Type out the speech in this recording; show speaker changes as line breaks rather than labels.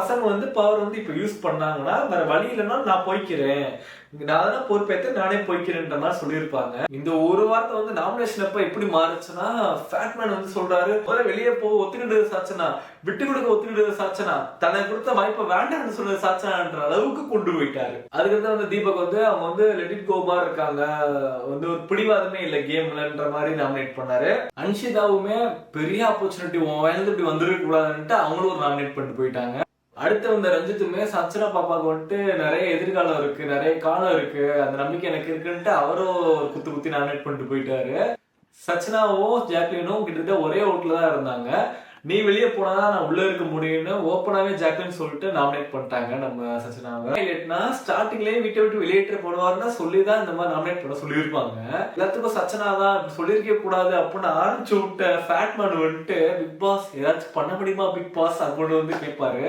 பசங்க வந்து பவர் வந்து இப்ப யூஸ் பண்ணாங்கன்னா வேற வழி இல்லைன்னா நான் போய்க்கிறேன், நான் தான் பொறுப்பேற்று நானே போய்க்கிறேன்ற மாதிரி சொல்லியிருப்பாங்க. இந்த ஒரு வார்த்தை வந்து நாமினேஷன் அப்ப எப்படி மாறுச்சுன்னா, ஃபேட்மேன் வந்து சொல்றாரு, முதல்ல வெளியே போ, ஒத்துக்கிட்டது சாச்சனா, விட்டு கொடுக்க ஒத்துக்கிட்டது சாச்சனா, தனக்கு கொடுத்த வாய்ப்பை வேண்டாம்னு சொன்னது சாச்சனான்ற அளவுக்கு கொண்டு போயிட்டாரு. அதுக்கப்புறம் வந்து தீபக் வந்து அவங்க வந்து லெட் இட் கோ மாதிரி இருக்காங்க, வந்து ஒரு பிடிவாதமே இல்லை கேம்லன்ற மாதிரி நாமினேட் பண்ணாரு. அன்ஷிதாவுமே பெரிய ஆப்பர்ச்சுனிட்டி உன் வயது இப்படி வந்துருக்க கூடாதுன்ட்டு அவங்களும் ஒரு நாமினேட் பண்ணிட்டு போயிட்டாங்க. அடுத்து வந்த ரஞ்சித்துமே சச்சனா பாப்பாவுக்கு வந்துட்டு நிறைய எதிர்காலம் இருக்கு, நிறைய காலம் இருக்கு, அந்த நம்பிக்கை எனக்கு இருக்குன்ட்டு அவரும் ஒரு குத்து குத்தி நாமினேட் பண்ணிட்டு போயிட்டாரு. சச்சனாவும் ஜாக்லினும் கிட்டத்தட்ட ஒரே ஓட்டுல தான் இருந்தாங்க. நீ வெளியே போனாதான் நான் உள்ள இருக்க முடியும்னு ஓப்பனாவே ஜாக்லின் சொல்லிட்டு நாமினேட் பண்ணிட்டாங்க நம்ம சச்சனாவை. இல்லைன்னா ஸ்டார்டிங்லயே வீட்டை விட்டு வெளியேற்ற போடுவாருன்னா சொல்லிதான் இந்த மாதிரி நாமினேட் பண்ண சொல்லியிருப்பாங்க. எல்லாத்துக்கும் சச்சனா தான் சொல்லியிருக்க கூடாது அப்படின்னு ஆரம்பிச்சு விட்ட ஃபேட்மேன் வந்துட்டு பிக் பாஸ் ஏதாச்சும் பண்ண முடியுமா பிக் பாஸ் அப்படின்னு வந்து கேட்பாரு.